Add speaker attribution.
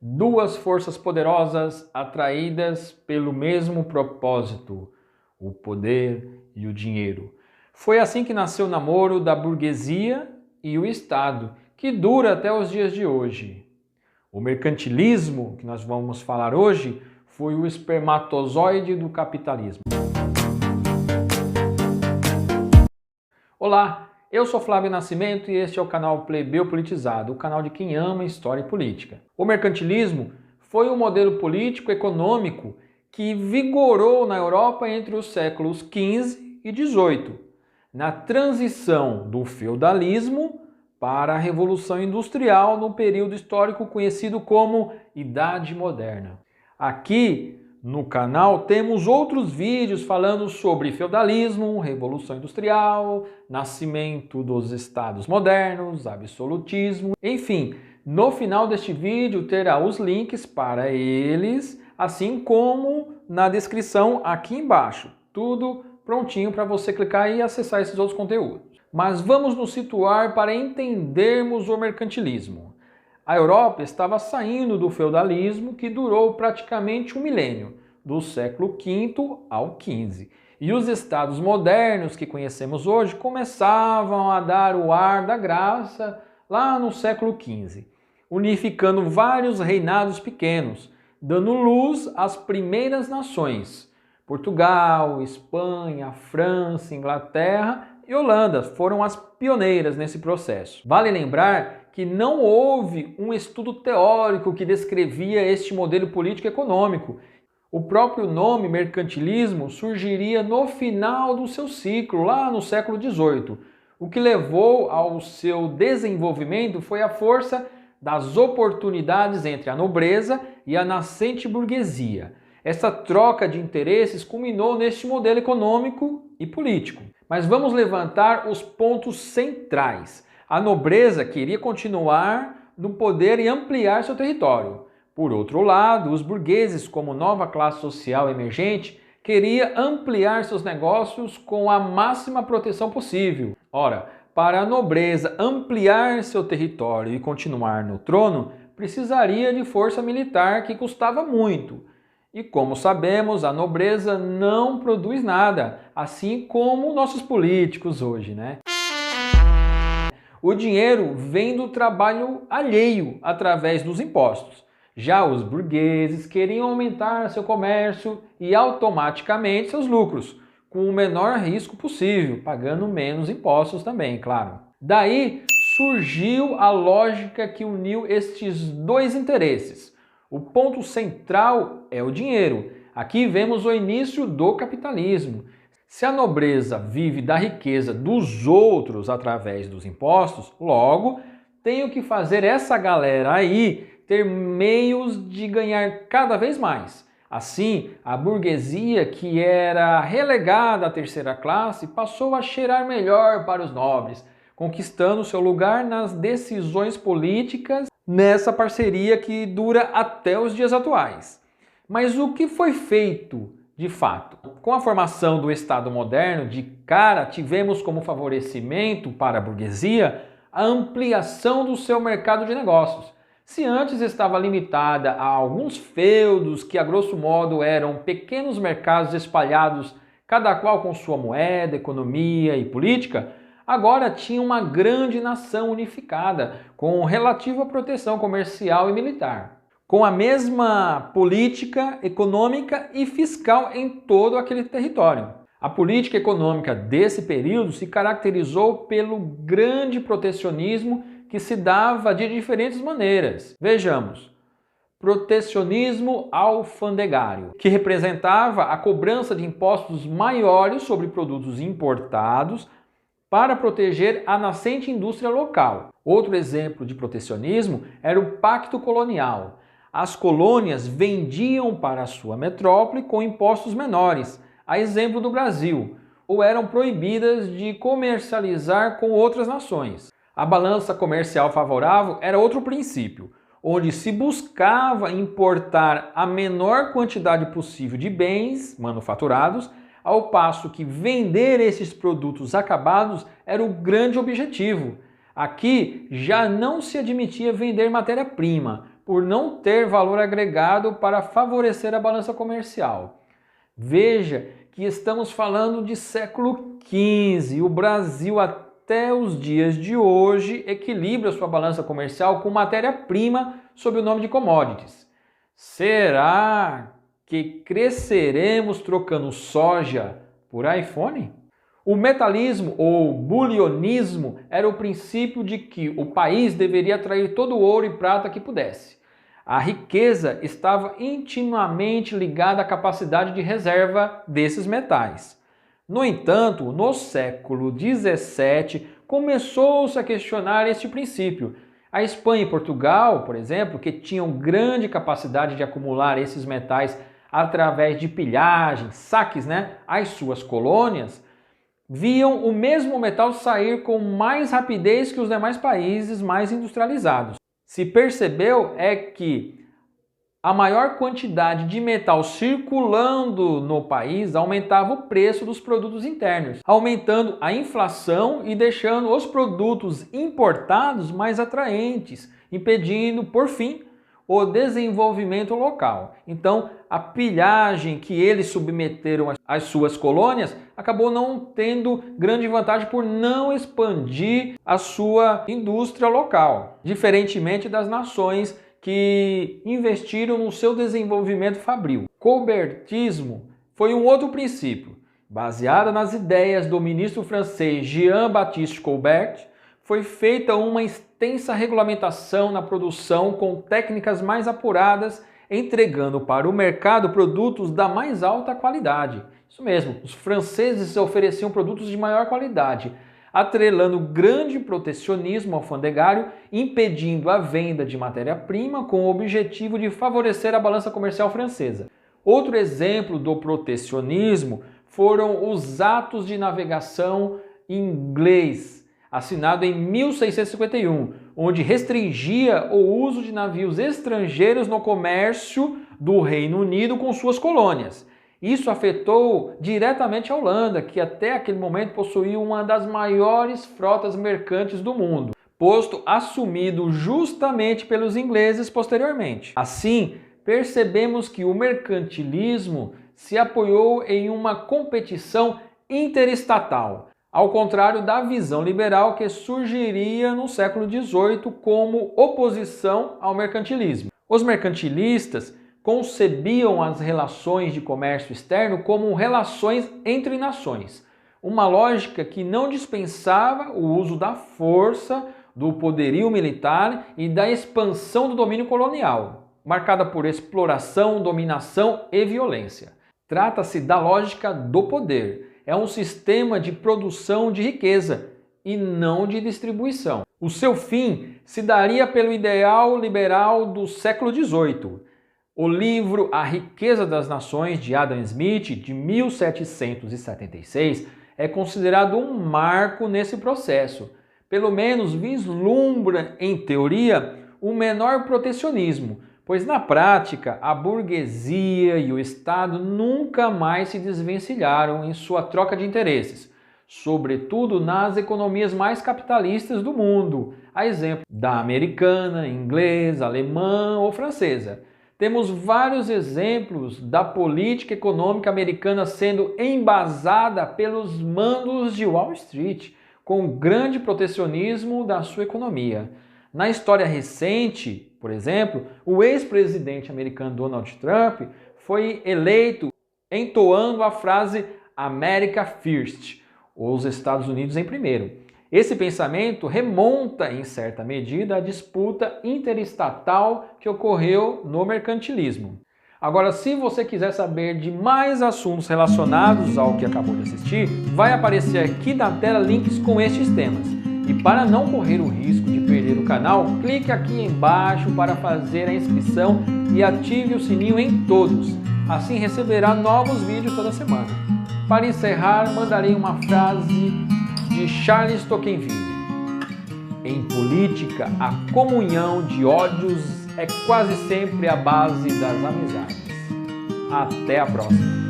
Speaker 1: duas forças poderosas atraídas pelo mesmo propósito, o poder e o dinheiro. Foi assim que nasceu o namoro da burguesia e o Estado, que dura até os dias de hoje. O mercantilismo, que nós vamos falar hoje, foi o espermatozoide do capitalismo. Olá, eu sou Flávio Nascimento e este é o canal Plebeu Politizado, o canal de quem ama história e política. O mercantilismo foi um modelo político-econômico que vigorou na Europa entre os séculos XV e XVIII, na transição do feudalismo para a Revolução Industrial no período histórico conhecido como Idade Moderna. Aqui no canal temos outros vídeos falando sobre feudalismo, Revolução Industrial, nascimento dos estados modernos, absolutismo, enfim. No final deste vídeo terá os links para eles, assim como na descrição aqui embaixo. Tudo prontinho para você clicar e acessar esses outros conteúdos. Mas vamos nos situar para entendermos o mercantilismo. A Europa estava saindo do feudalismo que durou praticamente um milênio, do século V ao XV. E os estados modernos que conhecemos hoje começavam a dar o ar da graça lá no século XV, unificando vários reinados pequenos, dando luz às primeiras nações. Portugal, Espanha, França, Inglaterra e Holanda foram as pioneiras nesse processo. Vale lembrar que não houve um estudo teórico que descrevia este modelo político-econômico. O próprio nome mercantilismo surgiria no final do seu ciclo, lá no século XVIII. O que levou ao seu desenvolvimento foi a força das oportunidades entre a nobreza e a nascente burguesia. Essa troca de interesses culminou neste modelo econômico e político. Mas vamos levantar os pontos centrais. A nobreza queria continuar no poder e ampliar seu território. Por outro lado, os burgueses, como nova classe social emergente, queria ampliar seus negócios com a máxima proteção possível. Ora, para a nobreza ampliar seu território e continuar no trono, precisaria de força militar que custava muito. E como sabemos, a nobreza não produz nada, assim como nossos políticos hoje, né? O dinheiro vem do trabalho alheio através dos impostos. Já os burgueses queriam aumentar seu comércio e automaticamente seus lucros, com o menor risco possível, pagando menos impostos também, claro. Daí surgiu a lógica que uniu estes dois interesses. O ponto central é o dinheiro. Aqui vemos o início do capitalismo. Se a nobreza vive da riqueza dos outros através dos impostos, logo, tenho que fazer essa galera aí ter meios de ganhar cada vez mais. Assim, a burguesia, que era relegada à terceira classe, passou a cheirar melhor para os nobres, conquistando seu lugar nas decisões políticas nessa parceria que dura até os dias atuais. Mas o que foi feito de fato? Com a formação do Estado moderno, de cara tivemos como favorecimento para a burguesia a ampliação do seu mercado de negócios. Se antes estava limitada a alguns feudos que a grosso modo eram pequenos mercados espalhados, cada qual com sua moeda, economia e política, agora tinha uma grande nação unificada, com relativa proteção comercial e militar, com a mesma política econômica e fiscal em todo aquele território. A política econômica desse período se caracterizou pelo grande protecionismo que se dava de diferentes maneiras. Vejamos: protecionismo alfandegário, que representava a cobrança de impostos maiores sobre produtos importados para proteger a nascente indústria local. Outro exemplo de protecionismo era o Pacto Colonial. As colônias vendiam para a sua metrópole com impostos menores, a exemplo do Brasil, ou eram proibidas de comercializar com outras nações. A balança comercial favorável era outro princípio, onde se buscava importar a menor quantidade possível de bens manufaturados, ao passo que vender esses produtos acabados era o grande objetivo. Aqui já não se admitia vender matéria-prima, por não ter valor agregado para favorecer a balança comercial. Veja que estamos falando de século XV. O Brasil, até os dias de hoje, equilibra sua balança comercial com matéria-prima sob o nome de commodities. Será que cresceremos trocando soja por iPhone? O metalismo ou bulionismo era o princípio de que o país deveria atrair todo o ouro e prata que pudesse. A riqueza estava intimamente ligada à capacidade de reserva desses metais. No entanto, no século XVII, começou-se a questionar este princípio. A Espanha e Portugal, por exemplo, que tinham grande capacidade de acumular esses metais através de pilhagens, saques, às suas colônias, viam o mesmo metal sair com mais rapidez que os demais países mais industrializados. Se percebeu é que a maior quantidade de metal circulando no país aumentava o preço dos produtos internos, aumentando a inflação e deixando os produtos importados mais atraentes, impedindo, por fim, o desenvolvimento local. Então, a pilhagem que eles submeteram às suas colônias acabou não tendo grande vantagem por não expandir a sua indústria local, diferentemente das nações que investiram no seu desenvolvimento fabril. Colbertismo foi um outro princípio. Baseada nas ideias do ministro francês Jean-Baptiste Colbert, foi feita uma extensa regulamentação na produção com técnicas mais apuradas, entregando para o mercado produtos da mais alta qualidade. Isso mesmo, os franceses ofereciam produtos de maior qualidade, atrelando grande protecionismo alfandegário, impedindo a venda de matéria-prima com o objetivo de favorecer a balança comercial francesa. Outro exemplo do protecionismo foram os atos de navegação inglês, assinado em 1651, onde restringia o uso de navios estrangeiros no comércio do Reino Unido com suas colônias. Isso afetou diretamente a Holanda, que até aquele momento possuía uma das maiores frotas mercantes do mundo, posto assumido justamente pelos ingleses posteriormente. Assim, percebemos que o mercantilismo se apoiou em uma competição interestatal, ao contrário da visão liberal que surgiria no século XVIII como oposição ao mercantilismo. Os mercantilistas concebiam as relações de comércio externo como relações entre nações, uma lógica que não dispensava o uso da força, do poderio militar e da expansão do domínio colonial, marcada por exploração, dominação e violência. Trata-se da lógica do poder. É um sistema de produção de riqueza e não de distribuição. O seu fim se daria pelo ideal liberal do século XVIII. O livro A Riqueza das Nações, de Adam Smith, de 1776, é considerado um marco nesse processo. Pelo menos vislumbra, em teoria, o menor protecionismo, pois na prática a burguesia e o Estado nunca mais se desvencilharam em sua troca de interesses, sobretudo nas economias mais capitalistas do mundo, a exemplo da americana, inglesa, alemã ou francesa. Temos vários exemplos da política econômica americana sendo embasada pelos mandos de Wall Street, com grande protecionismo da sua economia. Na história recente, por exemplo, o ex-presidente americano Donald Trump foi eleito entoando a frase America First, os Estados Unidos em primeiro. Esse pensamento remonta, em certa medida, à disputa interestatal que ocorreu no mercantilismo. Agora, se você quiser saber de mais assuntos relacionados ao que acabou de assistir, vai aparecer aqui na tela links com estes temas. E para não correr o risco de perder o canal, clique aqui embaixo para fazer a inscrição e ative o sininho em todos. Assim receberá novos vídeos toda semana. Para encerrar, mandarei uma frase de Charles Tocqueville. Em política, a comunhão de ódios é quase sempre a base das amizades. Até a próxima!